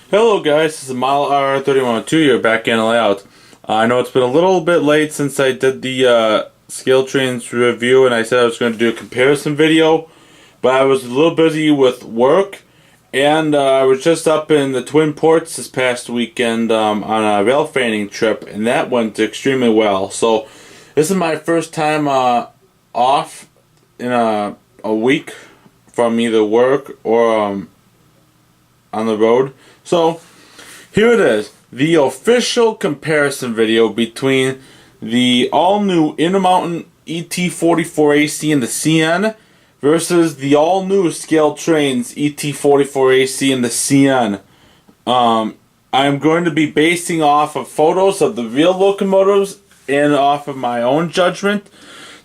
Hello guys, this is Model R3102 here, back in the layout. I know it's been a little bit late since I did the ScaleTrains review, and I said I was going to do a comparison video, but I was a little busy with work, and I was just up in the Twin Ports this past weekend on a rail fanning trip, and that went extremely well. So this is my first time off in a week from either work or on the road. So here it is, the official comparison video between the all-new Intermountain ET44AC in the CN versus the all-new ScaleTrains ET44AC in the CN. I'm going to be basing off of photos of the real locomotives and off of my own judgment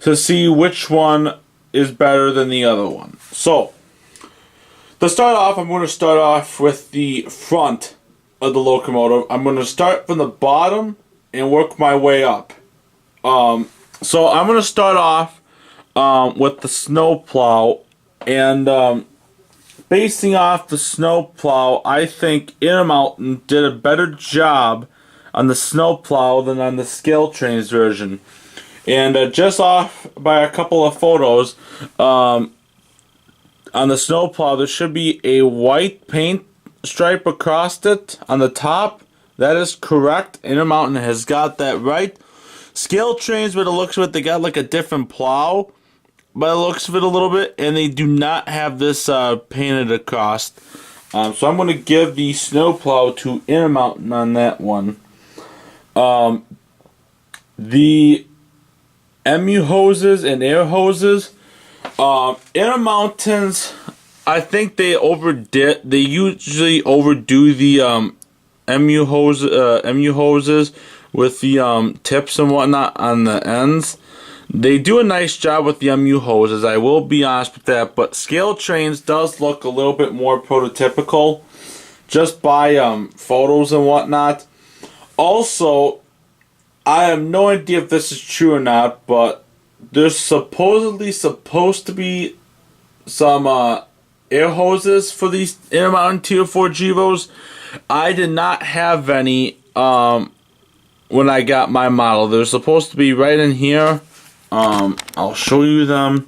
to see which one is better than the other one. So to start off, I'm going to start off with the front of the locomotive. I'm going to start from the bottom and work my way up. So I'm going to start off with the snowplow, and basing off the snowplow, I think Intermountain did a better job on the snowplow than on the ScaleTrains version. And just off by a couple of photos, on the snowplow, there should be a white paint stripe across it on the top. That is correct. Intermountain has got that right. ScaleTrains, by the looks of it, they got like a different plow by the looks of it a little bit, and they do not have this painted across. So I'm going to give the snowplow to Intermountain on that one. The MU hoses and air hoses, Intermountains, I think they overdid. They usually overdo the MU hoses with the tips and whatnot on the ends. They do a nice job with the MU hoses, I will be honest with that. But ScaleTrains does look a little bit more prototypical, just by photos and whatnot. Also, I have no idea if this is true or not, but there's supposedly supposed to be some air hoses for these Intermountain Tier 4 GEVOs. I did not have any when I got my model. They're supposed to be right in here. I'll show you them.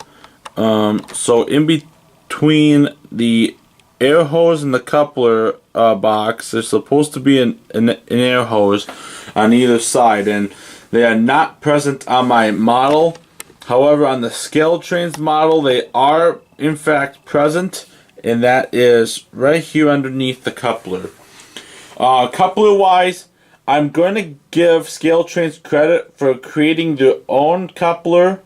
So in between the air hose and the coupler box, there's supposed to be an air hose on either side, and they are not present on my model. However, on the ScaleTrains model, they are in fact present, and that is right here underneath the coupler. Coupler-wise, I'm going to give ScaleTrains credit for creating their own coupler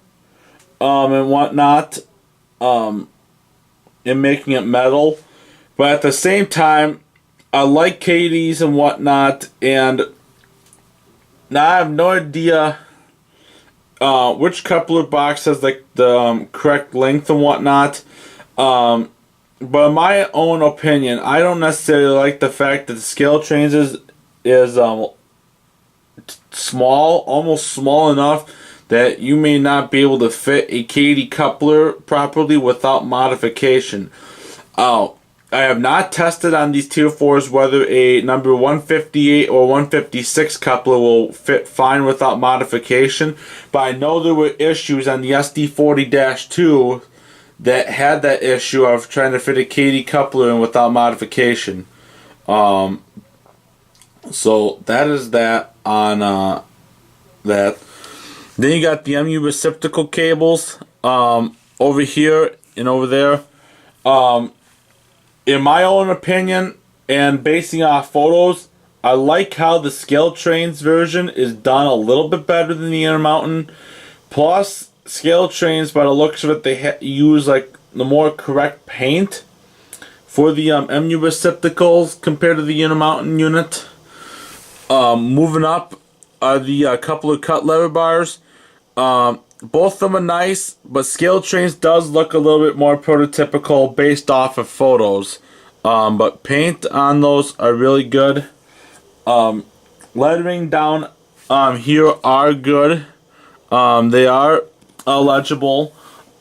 and whatnot, and making it metal. But at the same time, I like Kadees and whatnot, and now I have no idea which coupler box has like the correct length and whatnot. But in my own opinion, I don't necessarily like the fact that the ScaleTrains is small, almost small enough that you may not be able to fit a Kadee coupler properly without modification. I have not tested on these Tier 4s whether a number 158 or 156 coupler will fit fine without modification, but I know there were issues on the SD40-2 that had that issue of trying to fit a Kadee coupler in without modification. So that is that on that. Then you got the MU reciprocal cables over here and over there. In my own opinion, and basing off photos, I like how the ScaleTrains version is done a little bit better than the Intermountain. Plus, ScaleTrains, by the looks of it, they use like the more correct paint for the MU receptacles compared to the Intermountain unit. Moving up are the couple of cut lever bars. Both of them are nice, but ScaleTrains does look a little bit more prototypical based off of photos. But paint on those are really good. Lettering down here are good. They are legible.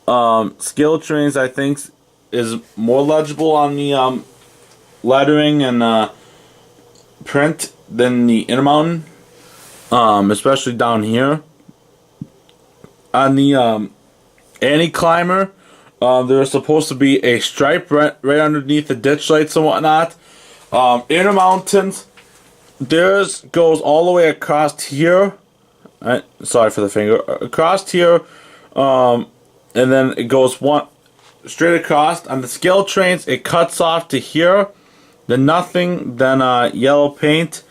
ScaleTrains, I think, is more legible on the lettering and print than the Intermountain, especially down here. On the Anti-Climber, there's supposed to be a stripe right underneath the ditch lights and whatnot. Intermountains, theirs goes all the way across here. Sorry for the finger. Across here, and then it goes one straight across. On the ScaleTrains, it cuts off to here. Then nothing. Then yellow paint.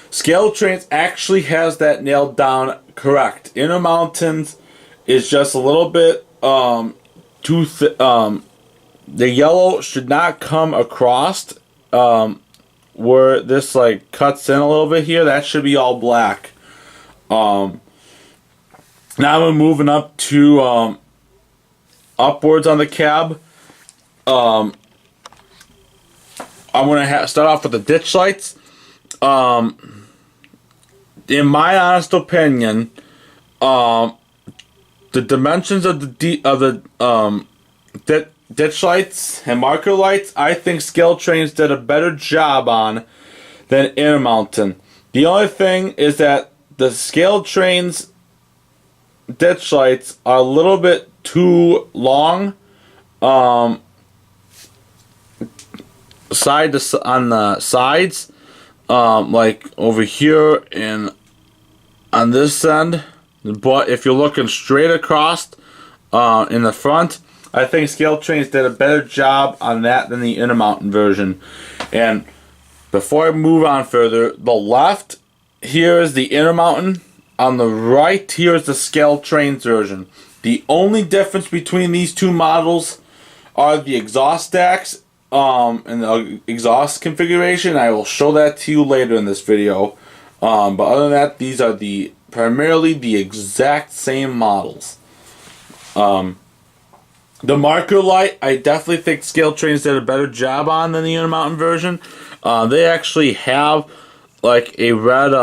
ScaleTrains actually has that nailed down correct. Intermountains is just a little bit too thick. The yellow should not come across where this like cuts in a little bit here. That should be all black. Now we're moving up to upwards on the cab. I'm gonna start off with the ditch lights. In my honest opinion, the dimensions of the ditch lights and marker lights, I think ScaleTrains did a better job on than Intermountain. The only thing is that the ScaleTrains ditch lights are a little bit too long, side to on the sides, like over here and on this end. But if you're looking straight across in the front, I think ScaleTrains did a better job on that than the Intermountain version. And before I move on further, the left here is the Intermountain. On the right here is the ScaleTrains version. The only difference between these two models are the exhaust stacks and the exhaust configuration. I will show that to you later in this video. But other than that, these are primarily the exact same models. The marker light, I definitely think ScaleTrains did a better job on than the Intermountain version. They actually have like a red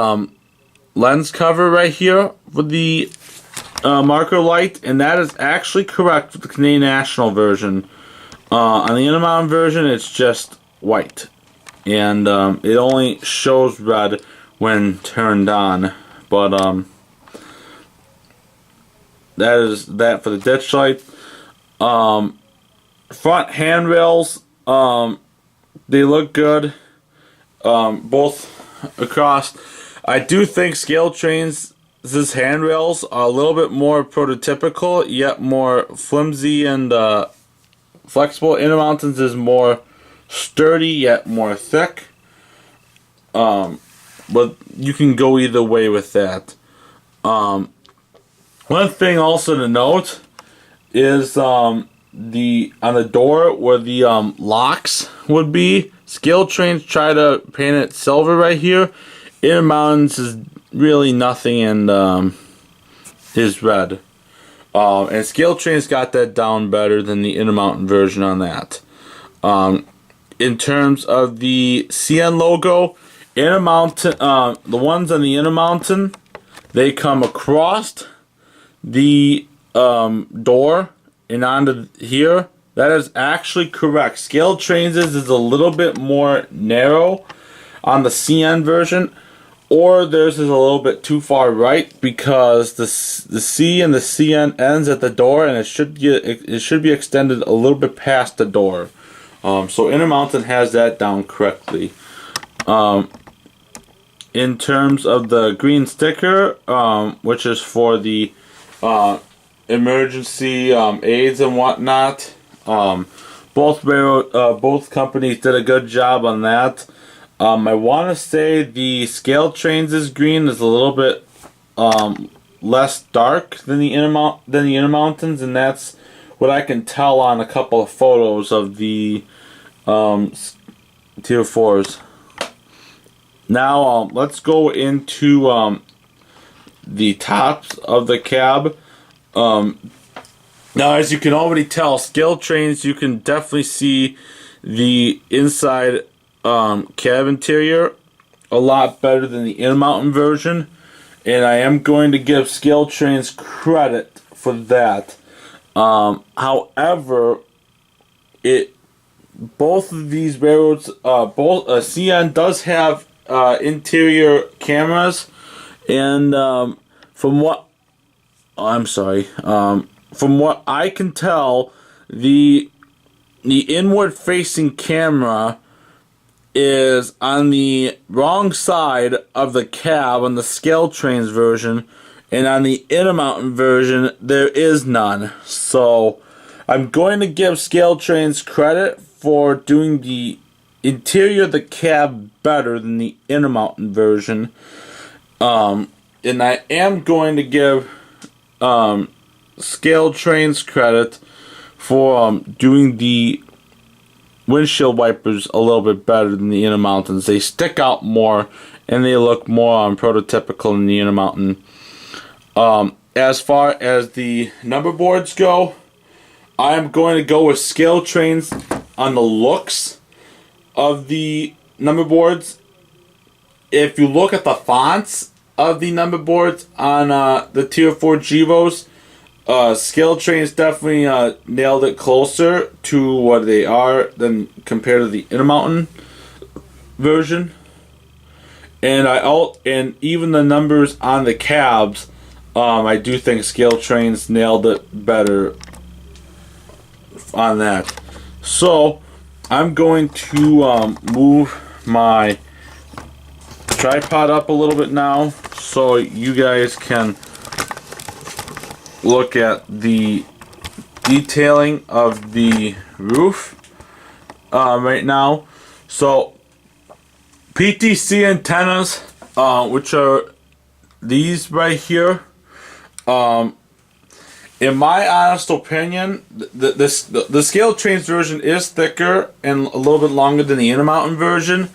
lens cover right here with the marker light, and that is actually correct with the Canadian National version. On the Intermountain version, it's just white, and it only shows red when turned on. But that is that for the ditch light. Front handrails, they look good, both across. I do think ScaleTrains' handrails are a little bit more prototypical, yet more flimsy and flexible. Intermountain's is more sturdy, yet more thick. But you can go either way with that. One thing also to note is on the door where the locks would be, ScaleTrains try to paint it silver right here. Intermountain's is really nothing and is red. And ScaleTrains got that down better than the Intermountain version on that. In terms of the CN logo, Intermountain, the ones on the Intermountain, they come across the door and onto here. That is actually correct. ScaleTrains is a little bit more narrow on the CN version, or theirs is a little bit too far right, because the C and the CN ends at the door, and it should be extended a little bit past the door. So Intermountain has that down correctly. In terms of the green sticker, which is for the emergency aids and whatnot, both companies did a good job on that. I want to say the ScaleTrains' green is a little bit less dark than the Intermountains, and that's what I can tell on a couple of photos of the Tier 4s. Now let's go into the tops of the cab. Now, as you can already tell, ScaleTrains, you can definitely see the inside cab interior a lot better than the Intermountain version, and I am going to give ScaleTrains credit for that. However, both of these railroads, CN does have interior cameras, and from what I can tell, the inward facing camera is on the wrong side of the cab on the ScaleTrains version, and on the Intermountain version there is none. So I'm going to give ScaleTrains credit for doing the interior of the cab better than the Intermountain version, and I am going to give ScaleTrains credit for doing the windshield wipers a little bit better than the Intermountains. They stick out more and they look more prototypical than the Intermountain. As far as the number boards go, I am going to go with ScaleTrains on the looks of the number boards. If you look at the fonts of the number boards on the Tier 4 GEVOs, ScaleTrains definitely nailed it closer to what they are than compared to the Intermountain version. And and even the numbers on the cabs, I do think ScaleTrains nailed it better on that. So I'm going to move my tripod up a little bit now so you guys can look at the detailing of the roof right now. So PTC antennas, which are these right here, in my honest opinion, the ScaleTrains version is thicker and a little bit longer than the Intermountain version.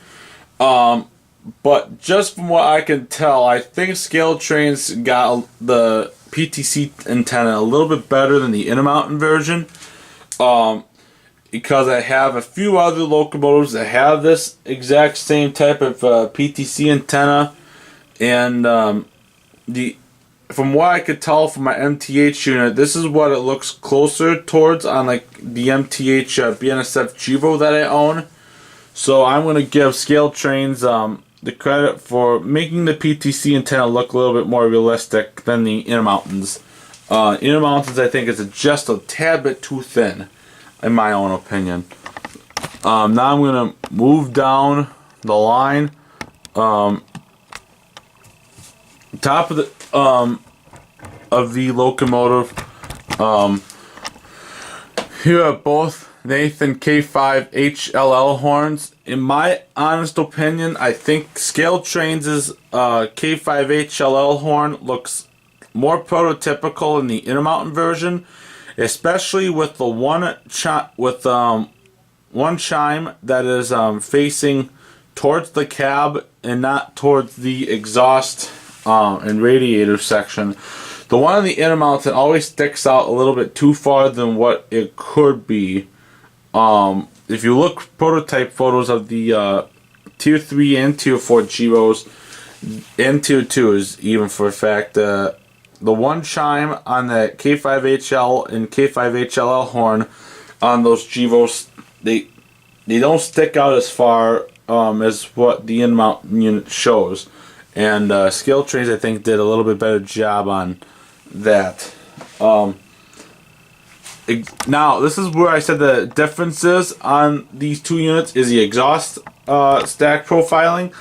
But just from what I can tell, I think ScaleTrains got the PTC antenna a little bit better than the Intermountain version, because I have a few other locomotives that have this exact same type of PTC antenna, and from what I could tell from my MTH unit, this is what it looks closer towards on like the MTH BNSF GEVO that I own. So I'm going to give ScaleTrains the credit for making the PTC antenna look a little bit more realistic than the Intermountains. Intermountains, I think, is just a tad bit too thin, in my own opinion. Now I'm going to move down the line. Top of the locomotive. Here are both Nathan K5 HLL horns. In my honest opinion, I think ScaleTrains' K5 HLL horn looks more prototypical in the Intermountain version, especially with the one chime that is facing towards the cab and not towards the exhaust and radiator section. The one on the Intermountain always sticks out a little bit too far than what it could be. If you look prototype photos of the Tier 3 and Tier 4 GEVOs, and Tier 2 is even for a fact, the one chime on the K5HL and K5HLL horn on those GEVOs, they don't stick out as far as what the Intermountain unit shows. And ScaleTrains, I think, did a little bit better job on that. Now, this is where I said the differences on these two units is the exhaust stack profiling.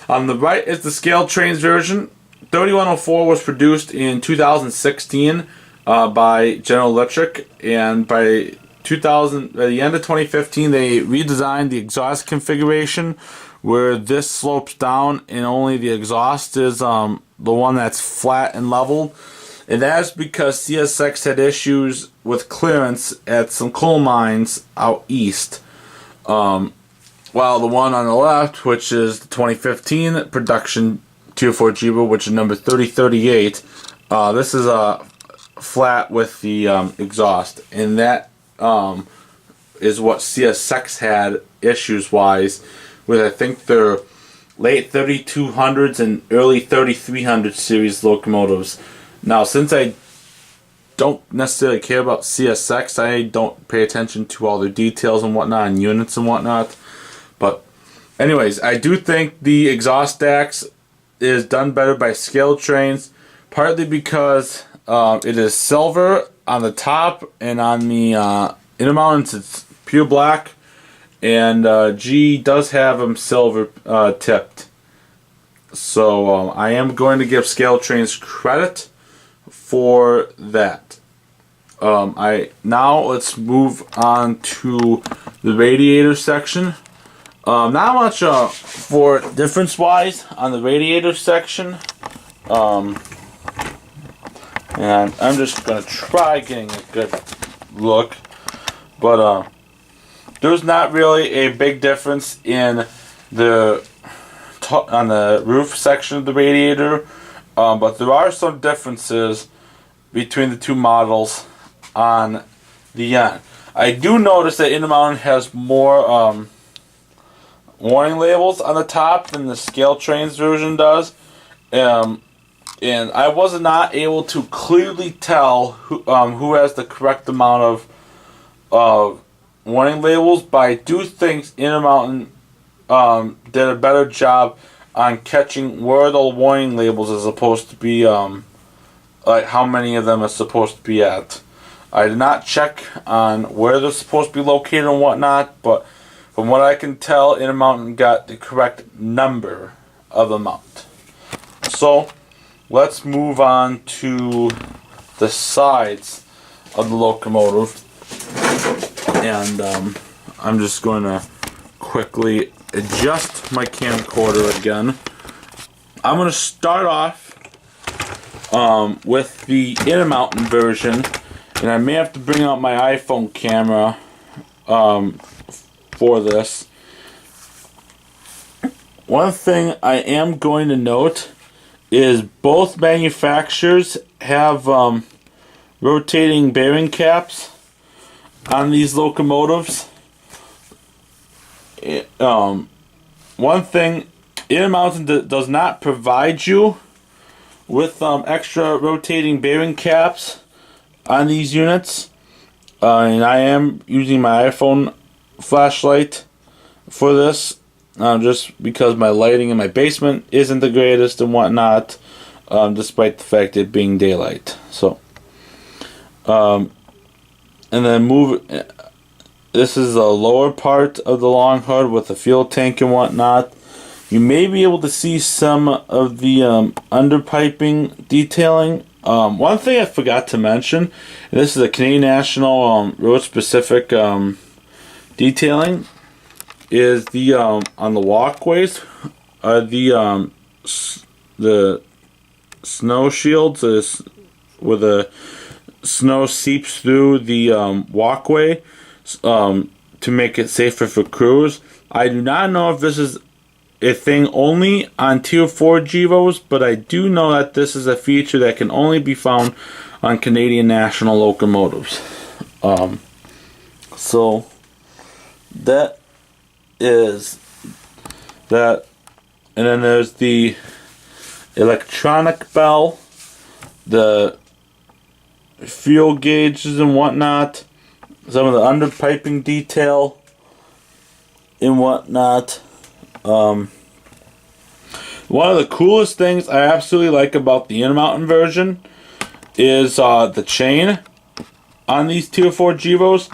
On the right is the ScaleTrains version. 3104 was produced in 2016 by General Electric, and by the end of 2015, they redesigned the exhaust configuration where this slopes down and only the exhaust is the one that's flat and level. And that's because CSX had issues with clearance at some coal mines out east. While the one on the left, which is the 2015 production Tier 4 GEVO, which is number 3038, this is flat with the exhaust. And that is what CSX had issues-wise with, I think, their late 3200s and early 3300 series locomotives. Now, since I don't necessarily care about CSX, I don't pay attention to all their details and whatnot, and units and whatnot. But anyways, I do think the exhaust stacks is done better by ScaleTrains, partly because it is silver on the top, and on the Intermountain it's pure black, and G does have them silver tipped. So I am going to give ScaleTrains credit for that. Now let's move on to the radiator section. Not much for difference wise on the radiator section. And I'm just gonna try getting a good look, but there's not really a big difference in on the roof section of the radiator, but there are some differences between the two models on the end. I do notice that Intermountain has more warning labels on the top than the ScaleTrains version does, and I was not able to clearly tell who has the correct amount of warning labels, but I do think Intermountain did a better job on catching where the warning labels are supposed to be, like how many of them are supposed to be at. I did not check on where they're supposed to be located and whatnot, but from what I can tell, Intermountain got the correct number of the mount. So let's move on to the sides of the locomotive, and I'm just going to quickly adjust my camcorder again. I'm going to start off with the Intermountain version, and I may have to bring out my iPhone camera for this. One thing I am going to note is both manufacturers have rotating bearing caps on these locomotives. One thing, Intermountain does not provide you with extra rotating bearing caps on these units, and I am using my iPhone flashlight for this, just because my lighting in my basement isn't the greatest and whatnot, despite the fact it being daylight. So, and then this is the lower part of the long hood with the fuel tank and whatnot. You may be able to see some of the underpiping detailing. One thing I forgot to mention, and this is a Canadian National road specific detailing, is the on the walkways, the snow shields where the snow seeps through the walkway to make it safer for crews. I do not know if this is a thing only on Tier 4 GEVOs, but I do know that this is a feature that can only be found on Canadian National locomotives. So that is that, and then there's the electronic bell, the fuel gauges and whatnot, some of the underpiping detail and whatnot. One of the coolest things I absolutely like about the Intermountain version is the chain on these Tier 4 GEVOs.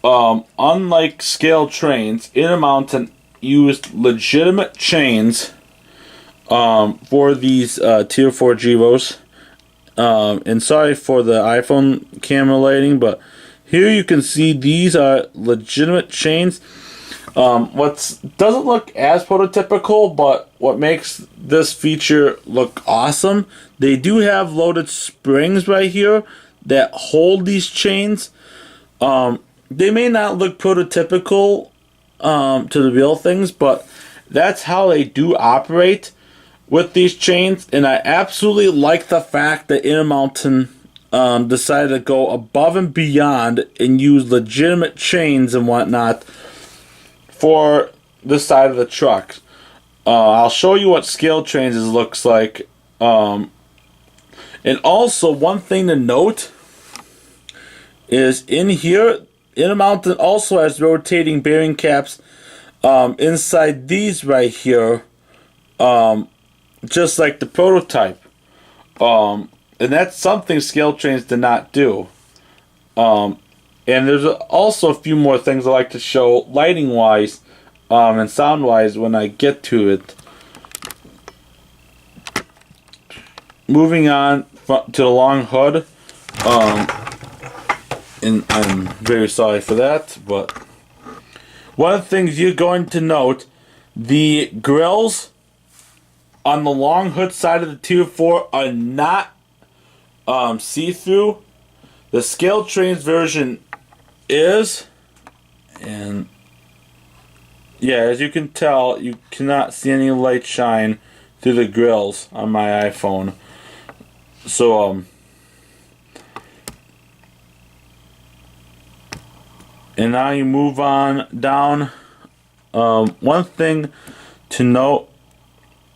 Unlike ScaleTrains, Intermountain used legitimate chains for these Tier 4 GEVOs. And sorry for the iPhone camera lighting, but here you can see these are legitimate chains. What doesn't look as prototypical, but what makes this feature look awesome, they do have loaded springs right here that hold these chains. They may not look prototypical to the real things, but that's how they do operate with these chains, and I absolutely like the fact that Intermountain decided to go above and beyond and use legitimate chains and whatnot for this side of the truck. I'll show you what ScaleTrains looks like. And also, one thing to note is in here, Intermountain also has rotating bearing caps inside these right here, just like the prototype. And that's something ScaleTrains did not do. And there's also a few more things I like to show lighting wise and sound wise when I get to it. Moving on to the long hood, and I'm very sorry for that, but one of the things you're going to note, the grills on the long hood side of the Tier 4 are not see-through. The ScaleTrains version is, and yeah, as you can tell, you cannot see any light shine through the grills on my iPhone. So, and now you move on down. One thing to note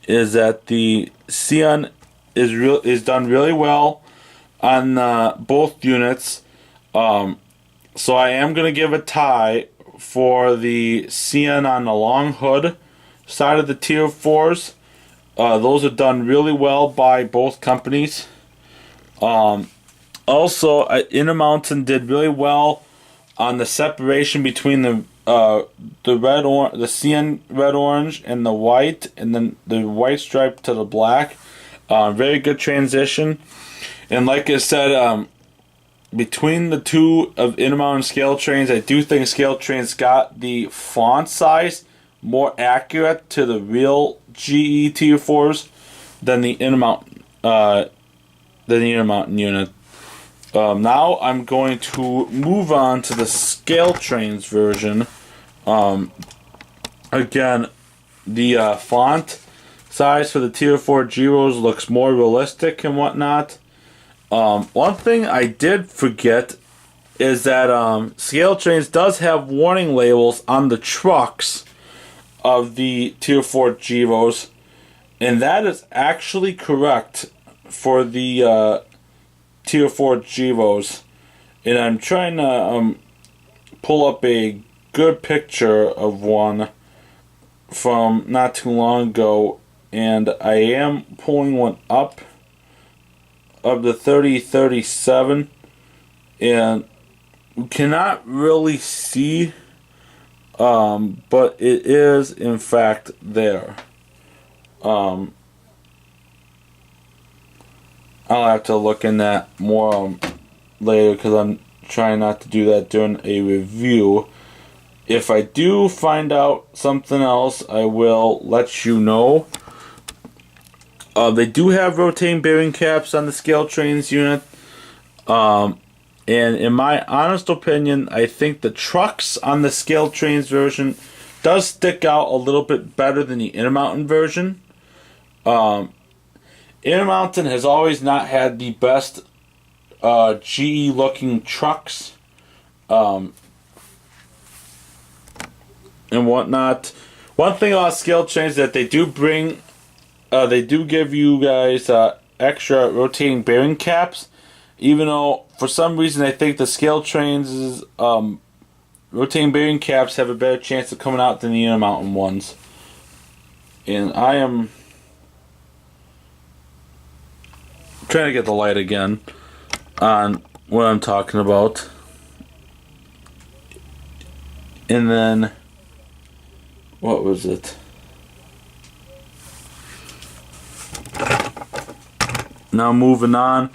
is that the CN is done really well on both units. So I am going to give a tie for the CN on the long hood side of the Tier 4s. Those are done really well by both companies. Also, Intermountain did really well on the separation between the CN red orange and the white, and then the white stripe to the black. Very good transition. And like I said, between the two of Intermountain ScaleTrains, I do think ScaleTrains got the font size more accurate to the real GE Tier 4s than the Intermountain unit. Now I'm going to move on to the ScaleTrains version. Again, the font size for the Tier 4 GEVOs looks more realistic and whatnot. One thing I did forget is that ScaleTrains does have warning labels on the trucks of the Tier 4 GEVOs, and that is actually correct for the Tier 4 GEVOs. And I'm trying to pull up a good picture of one from not too long ago, and I am pulling one up of the 3037, and you cannot really see, but it is in fact there. I'll have to look in that more later because I'm trying not to do that during a review. If I do find out something else, I will let you know. They do have rotating bearing caps on the ScaleTrains unit. And in my honest opinion, I think the trucks on the ScaleTrains version does stick out a little bit better than the Intermountain version. Intermountain has always not had the best GE looking trucks and whatnot. One thing about ScaleTrains is that they do bring, they do give you guys extra rotating bearing caps, even though for some reason I think the ScaleTrains rotating bearing caps have a better chance of coming out than the Intermountain ones. And I am trying to get the light again on what I'm talking about. And then, what was it? Now moving on.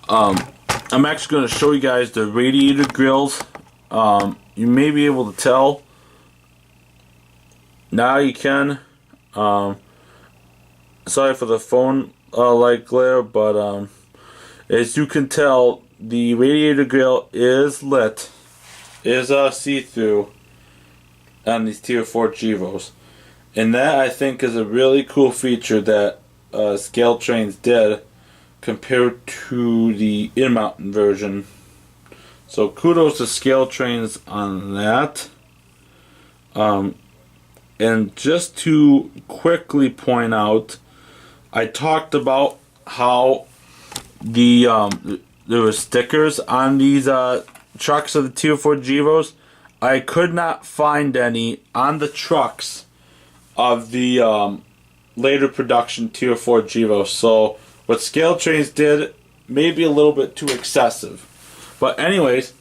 I'm actually going to show you guys the radiator grills. You may be able to tell. Now you can. Sorry for the phone light glare, but as you can tell, the radiator grill is lit, is see-through on these Tier 4 GEVOs, and that I think is a really cool feature that ScaleTrains did compared to the Intermountain version. So kudos to ScaleTrains on that. And just to quickly point out, I talked about how there were stickers on these trucks of the Tier 4 GEVOs. I could not find any on the trucks of the later production Tier 4 GEVO. So what ScaleTrains did may be a little bit too excessive. But anyways,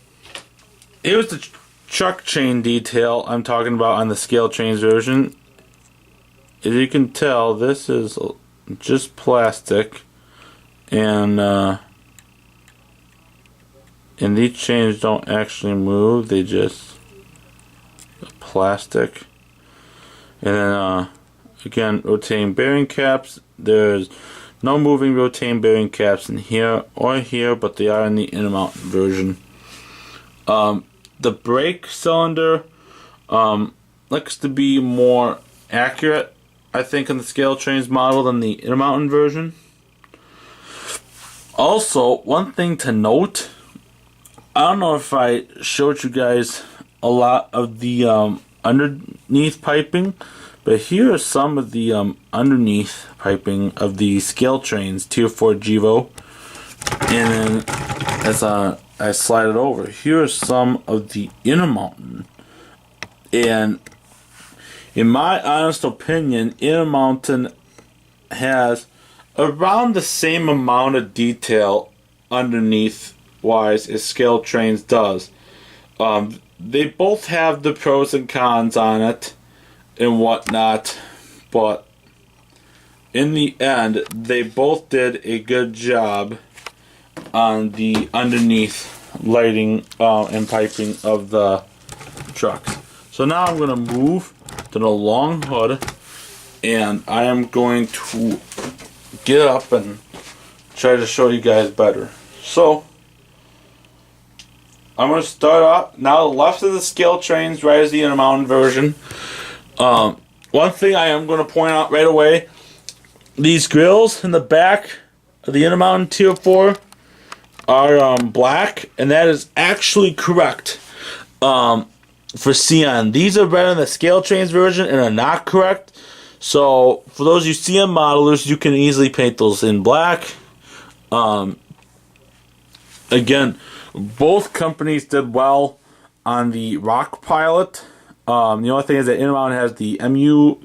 here's the truck chain detail I'm talking about on the ScaleTrains version. As you can tell, this is just plastic, and these chains don't actually move, they just plastic. And then again, rotating bearing caps. There's no moving rotating bearing caps in here or here, but they are in the Intermountain version. The brake cylinder looks to be more accurate, I think, in the ScaleTrains model than the Intermountain version. Also, one thing to note, I don't know if I showed you guys a lot of the underneath piping, but here are some of the underneath piping of the ScaleTrains Tier 4 GEVO. And then as I slide it over, here are some of the Intermountain. And in my honest opinion, Intermountain has around the same amount of detail underneath wise as ScaleTrains does. They both have the pros and cons on it and whatnot, but in the end, they both did a good job on the underneath lighting and piping of the trucks. So now I'm going to move to the long hood, and I am going to get up and try to show you guys better. So I'm going to start off now. The left of the ScaleTrains, right is the Intermountain version. One thing I am going to point out right away: these grills in the back of the Intermountain Tier 4 are black, and that is actually correct for CN. These are better than the ScaleTrains version and are not correct. So for those you CN modelers, you can easily paint those in black. Again, both companies did well on the Rock Pilot. The only thing is that Intermountain has the MU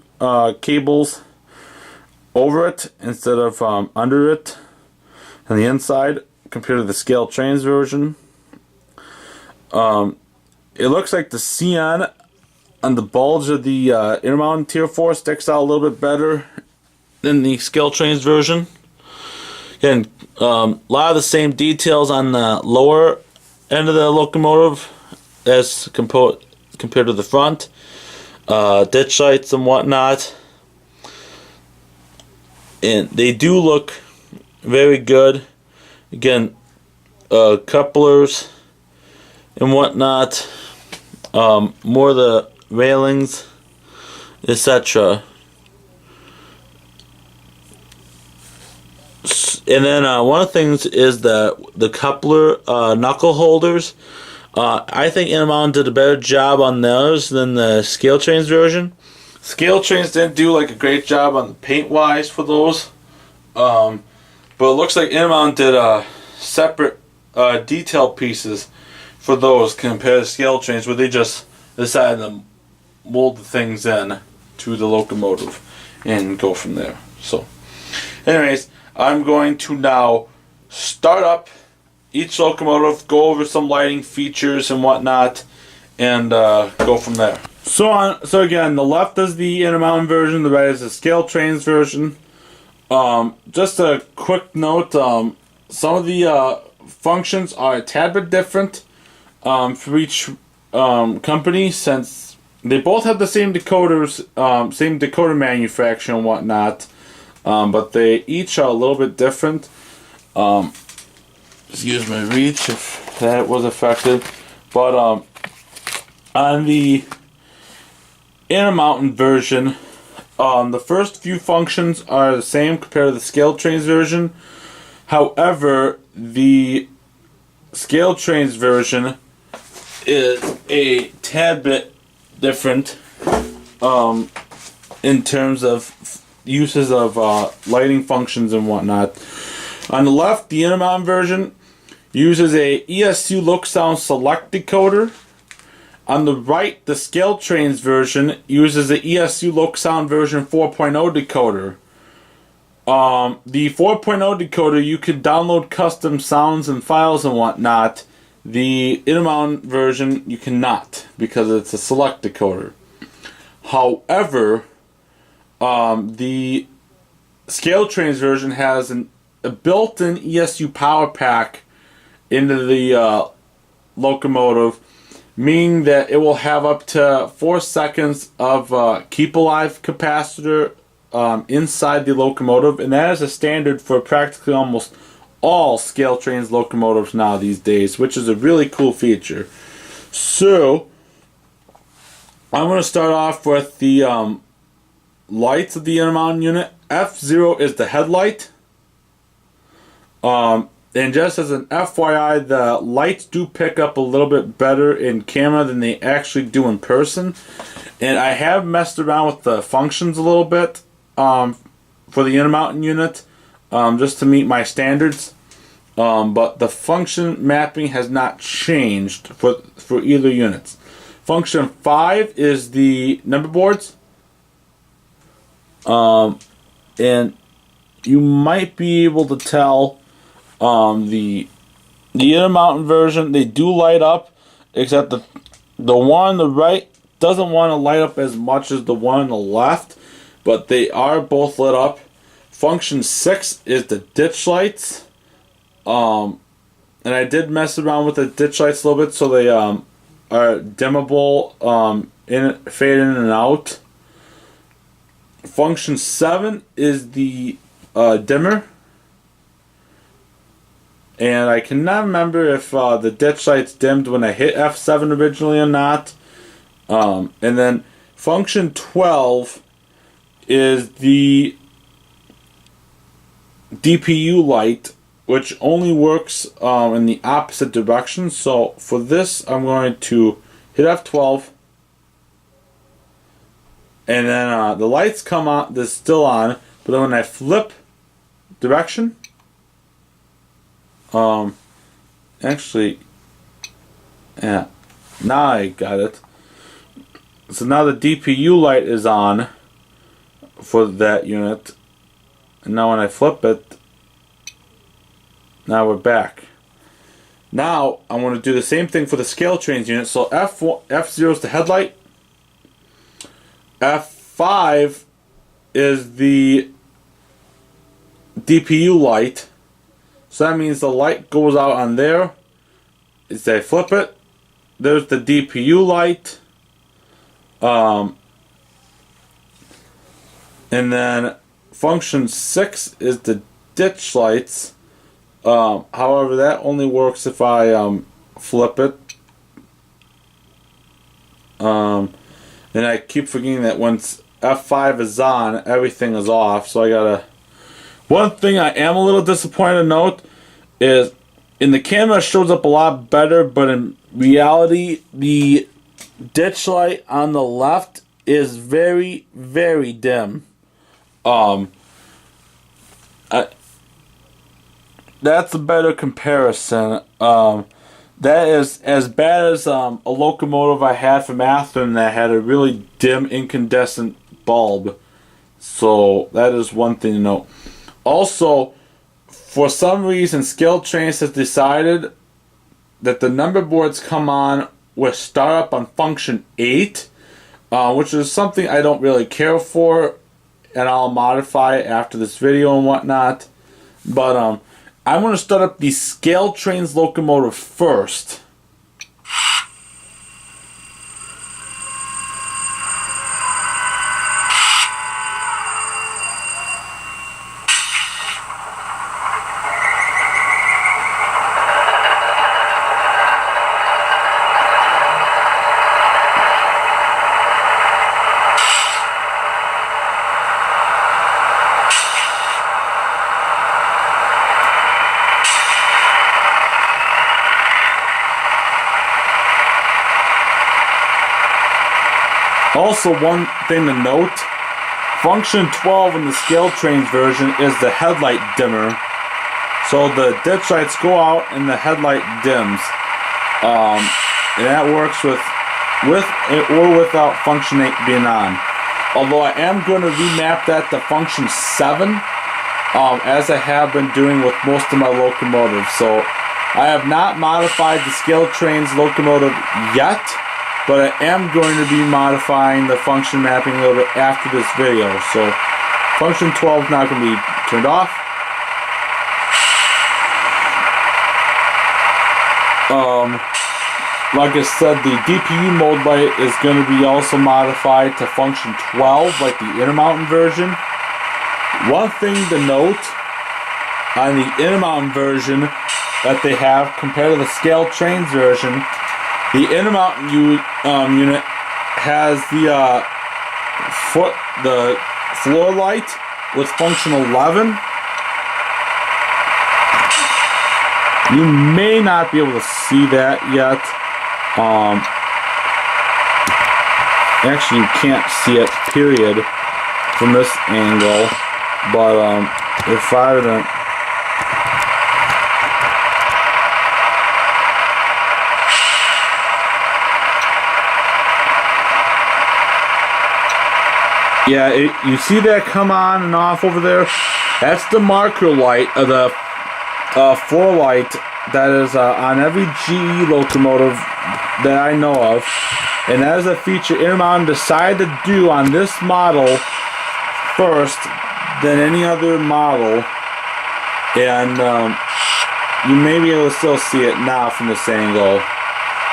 cables over it instead of under it on the inside, compared to the ScaleTrains version. It looks like the CN on the bulge of the Intermountain Tier 4 sticks out a little bit better than the ScaleTrains version. Again, a lot of the same details on the lower end of the locomotive as compared to the front. Ditch lights and whatnot. And they do look very good. Again, couplers and whatnot. More of the railings, etc. And then one of the things is the coupler knuckle holders. I think Intermountain did a better job on those than the ScaleTrains version. ScaleTrains didn't do like a great job on the paint wise for those, but it looks like Intermountain did separate detail pieces for those compared to ScaleTrains, where they just decided to mold the things in to the locomotive and go from there. So anyways, I'm going to now start up each locomotive, go over some lighting features and whatnot, and go from there. So again, the left is the Intermountain version, the right is the ScaleTrains version. Just a quick note, some of the functions are a tad bit different for each company, since they both have the same decoders, same decoder manufacturer and whatnot, but they each are a little bit different. Excuse my reach if that was affected, but on the Intermountain version, the first few functions are the same compared to the ScaleTrains version. However, the ScaleTrains version is a tad bit different in terms of uses of lighting functions and whatnot. On the left, the Intermountain version uses a ESU Loksound select decoder. On the right, the ScaleTrains version uses the ESU Loksound version 4.0 decoder. The 4.0 decoder, you could download custom sounds and files and whatnot. The Intermountain version, you cannot, because it's a select decoder. However, the ScaleTrains version has a built-in ESU power pack into the locomotive, meaning that it will have up to 4 seconds of keep alive capacitor inside the locomotive, and that is a standard for practically almost all ScaleTrains locomotives now these days, which is a really cool feature. So I'm going to start off with the lights of the Intermountain unit. F0 is the headlight. And just as an FYI, the lights do pick up a little bit better in camera than they actually do in person. And I have messed around with the functions a little bit for the Intermountain unit, just to meet my standards. But the function mapping has not changed for either units. Function 5 is the number boards. And you might be able to tell the Intermountain version, they do light up, except the one on the right doesn't want to light up as much as the one on the left, but they are both lit up. Function 6 is the ditch lights. And I did mess around with the ditch lights a little bit, so they are dimmable, fade in and out. Function 7 is the dimmer. And I cannot remember if the ditch lights dimmed when I hit F7 originally or not. And then function 12 is the DPU light, which only works in the opposite direction. So for this, I'm going to hit F12. And then the lights come on, they're still on. But then when I flip direction, actually, yeah, now I got it. So now the DPU light is on for that unit, and now when I flip it, now we're back. Now I'm going to do the same thing for the ScaleTrains unit. So F0 is the headlight, F5 is the DPU light. So that means the light goes out on there. As I flip it, there's the DPU light. And then function 6 is the ditch lights. However, that only works if I flip it. And I keep forgetting that once F5 is on, everything is off. So I gotta... One thing I am a little disappointed to note is in the camera it shows up a lot better, but in reality the ditch light on the left is very, very dim. That's a better comparison. That is as bad as a locomotive I had from Atherton that had a really dim incandescent bulb. So that is one thing to note. Also, for some reason, ScaleTrains has decided that the number boards come on with startup on function 8, which is something I don't really care for, and I'll modify after this video and whatnot. But I'm going to start up the ScaleTrains locomotive first. Also, one thing to note, function 12 in the ScaleTrains version is the headlight dimmer. So the ditch lights go out and the headlight dims. And that works with with or without function 8 being on. Although I am going to remap that to function 7, as I have been doing with most of my locomotives. So I have not modified the ScaleTrains locomotive yet, but I am going to be modifying the function mapping a little bit after this video. So function 12 is not going to be turned off. Like I said, the DPU mode light is going to be also modified to function 12, like the Intermountain version. One thing to note on the Intermountain version that they have compared to the ScaleTrains version, the Intermountain unit has the floor light with function 11. You may not be able to see that yet. Actually, you can't see it, period, from this angle. But if I were to you see that come on and off over there? That's the marker light of the floor light that is on every GE locomotive that I know of, and that is a feature Intermountain decided to do on this model first than any other model, and you may be able to still see it now from this angle,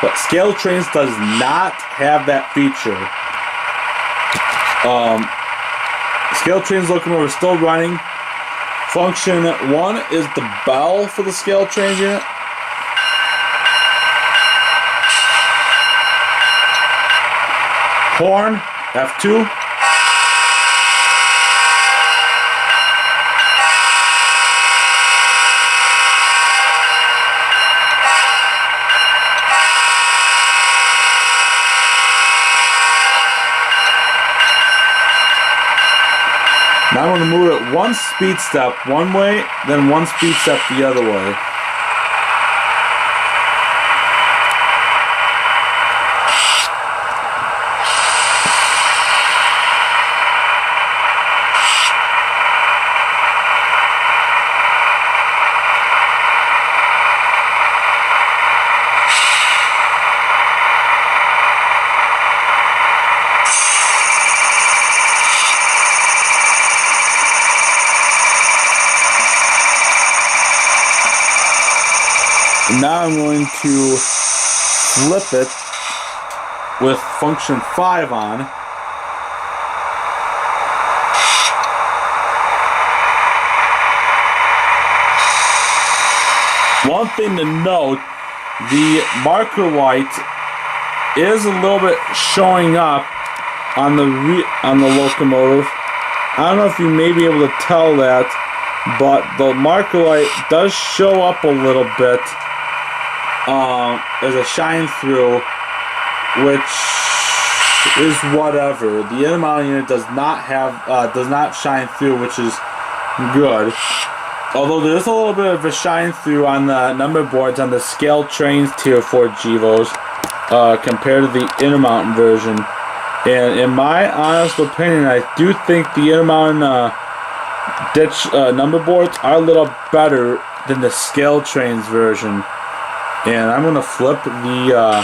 but ScaleTrains does not have that feature. ScaleTrains locomotive is still running. Function 1 is the bell for the ScaleTrains unit. Horn, F2. Now I'm going to move it one speed step one way, then one speed step the other way. Now I'm going to flip it with function 5 on. One thing to note, the marker light is a little bit showing up on the locomotive. I don't know if you may be able to tell that, but the marker light does show up a little bit. As a shine through, which is whatever. The Intermountain unit does not shine through, which is good. Although there is a little bit of a shine through on the number boards on the ScaleTrains Tier 4 GEVOs compared to the Intermountain version. And in my honest opinion, I do think the Intermountain ditch number boards are a little better than the ScaleTrains version. And I'm going to flip the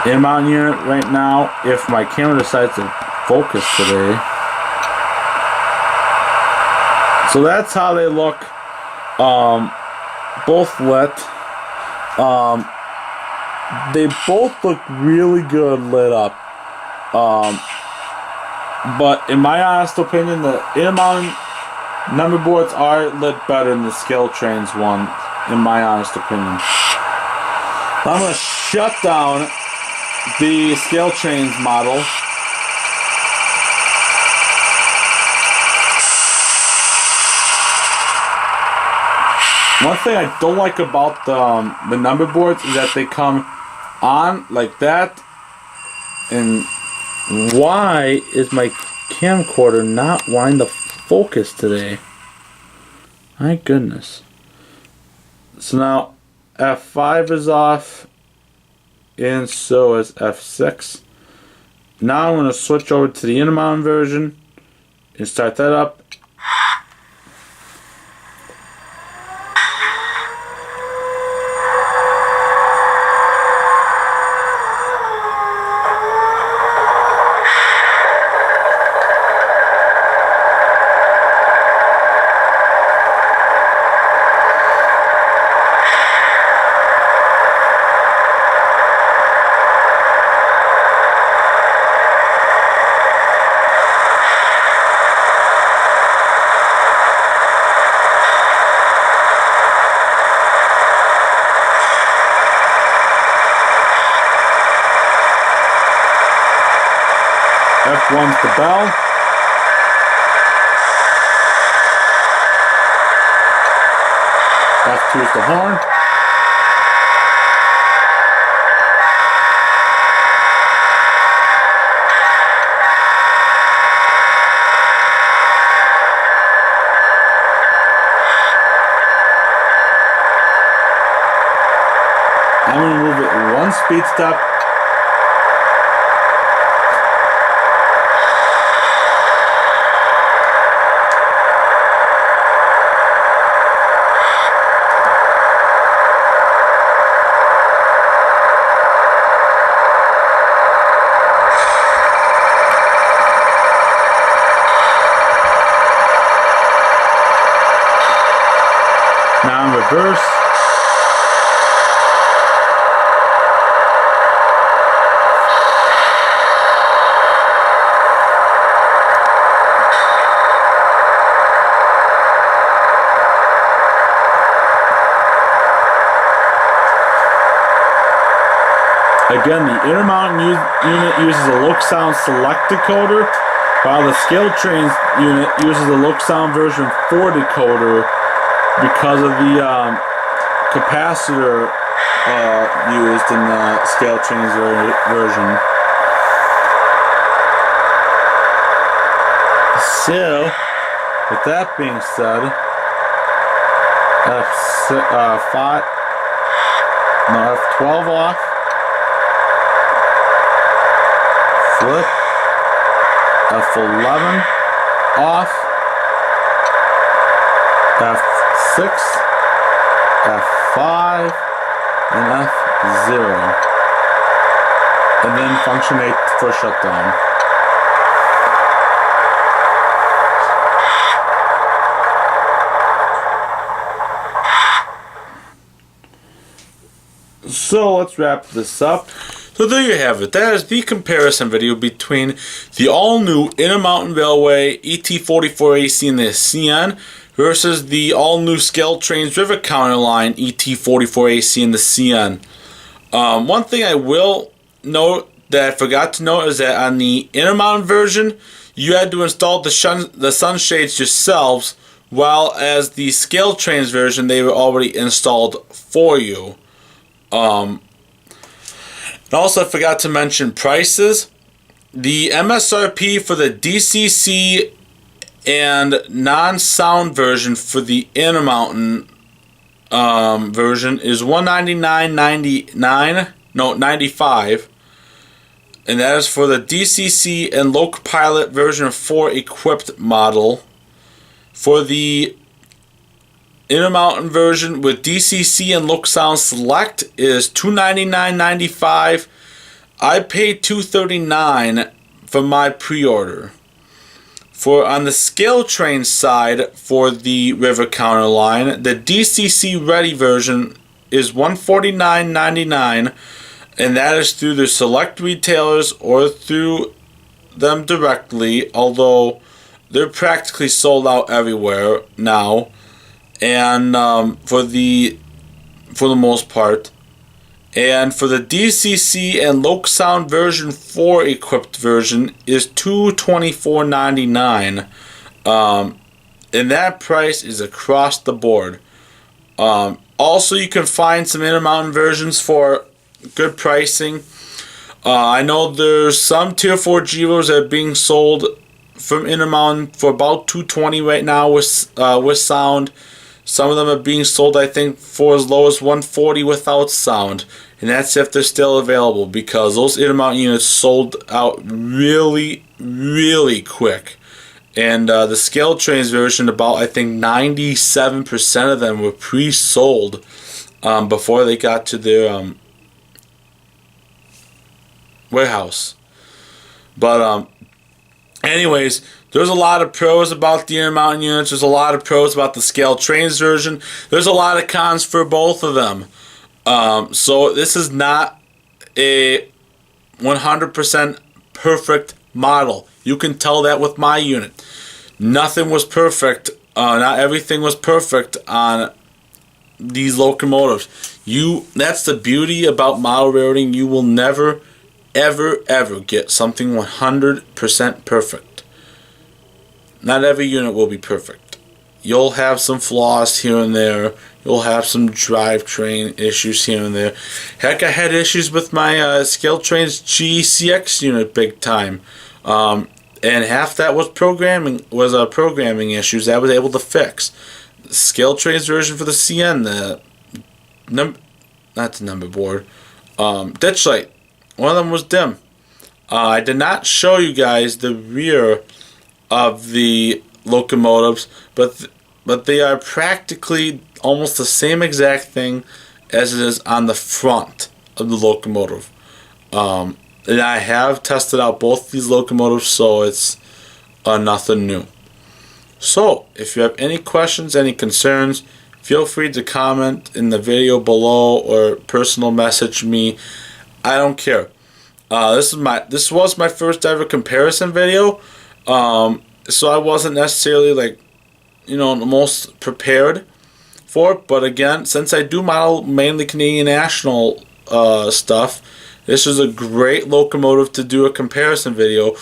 Intermountain unit right now if my camera decides to focus today. So that's how they look. Both lit. They both look really good lit up. But in my honest opinion, the Intermountain number boards are lit better than the ScaleTrains one. In my honest opinion. I'm going to shut down the ScaleTrains model. One thing I don't like about the number boards is that they come on like that. And why is my camcorder not wanting to focus today? My goodness. So now F5 is off, and so is F6. Now I'm going to switch over to the Intermountain version and start that up. F1's the bell. F2's the horn. I'm going to move it one speed step. Now in reverse. Again, the Intermountain unit uses a Loksound select decoder, while the ScaleTrains unit uses a Loksound version 4 decoder because of the capacitor used in the ScaleTrains version. So, with that being said, F12 off, flip, F11 off, F6, F5, and F0. And then function 8 for shutdown. So let's wrap this up. So there you have it. That is the comparison video between the all-new Intermountain Railway ET44AC in the CN versus the all-new ScaleTrains River Counter Line ET44AC in the CN. One thing I will note that I forgot to note is that on the Intermountain version, you had to install the sunshades yourselves, while as the ScaleTrains version, they were already installed for you. And also I forgot to mention prices. The MSRP for the DCC and non-sound version for the Intermountain version is $199.95, and that is for the DCC and Lokpilot version 4 equipped model. For the Intermountain version with DCC and Loksound Select is $299.95. I paid $239 for my pre-order. For on the ScaleTrain side for the River Counter line, the DCC Ready version is $149.99, and that is through the select retailers or through them directly, although they're practically sold out everywhere now. And for the most part, and for the DCC and Loksound version 4 equipped version is $224.99, and that price is across the board. Also, you can find some Intermountain versions for good pricing. I know there's some Tier 4 GEVOs that are being sold from Intermountain for about $220 right now with sound. Some of them are being sold, I think, for as low as $140 without sound. and that's if they're still available, because those Intermountain units sold out really, really quick. And the ScaleTrains version, about I think 97% of them were pre-sold before they got to their warehouse. But anyways, there's a lot of pros about the Intermountain units. There's a lot of pros about the ScaleTrains version. There's a lot of cons for both of them. So this is not a 100% perfect model. You can tell that with my unit. Nothing was perfect. Not everything was perfect on these locomotives. That's the beauty about model railroading. You will never, ever get something 100% perfect. Not every unit will be perfect. You'll have some flaws here and there. You'll have some drivetrain issues here and there. Heck, I had issues with my ScaleTrains GECX unit big time. And half that was programming issues that I was able to fix. The ScaleTrains version for the CN, not the number board, ditch light. One of them was dim. I did not show you guys the rear of the locomotives, but they are practically almost the same exact thing as it is on the front of the locomotive. And I have tested out both these locomotives, so it's nothing new. So, if you have any questions, any concerns, feel free to comment in the video below or personal message me. I don't care. This was my first ever comparison video, so I wasn't necessarily the most prepared for it. But again, since I do model mainly Canadian National stuff, this is a great locomotive to do a comparison video,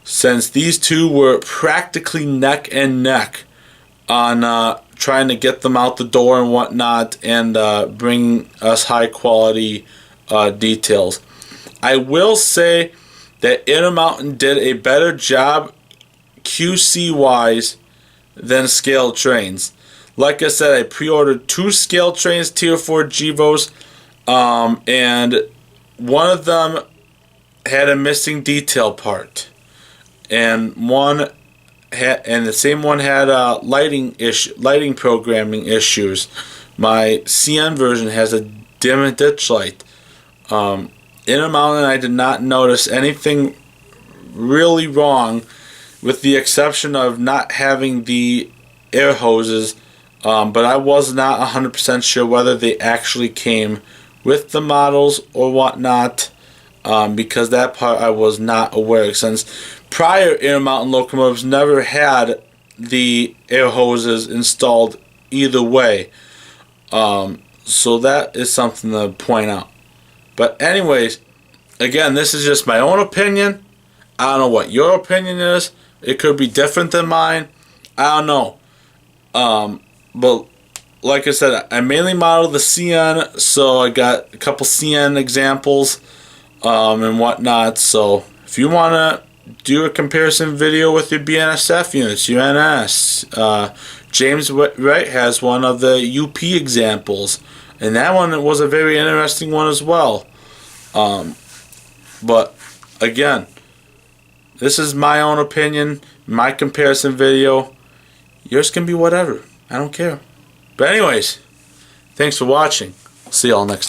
since these two were practically neck and neck on trying to get them out the door and whatnot, and bring us high quality details. I will say that Intermountain did a better job QC wise than ScaleTrains. Like I said, I pre-ordered 2 ScaleTrains Tier 4 GEVOs, and one of them had a missing detail part, and the same one had lighting programming issues. My CN version has a dim ditch light. Intermountain, I did not notice anything really wrong, with the exception of not having the air hoses, but I was not 100% sure whether they actually came with the models or whatnot, because that part I was not aware of, since prior Intermountain locomotives never had the air hoses installed either way. So that is something to point out. But anyways, again, this is just my own opinion. I don't know what your opinion is. It could be different than mine. I don't know. But like I said, I mainly modeled the CN, so I got a couple CN examples and whatnot. So if you want to do a comparison video with your BNSF units, UNS, James Wright has one of the UP examples, and that one was a very interesting one as well. But again, this is my own opinion, my comparison video. Yours can be whatever. I don't care. But anyways, thanks for watching. See y'all next time.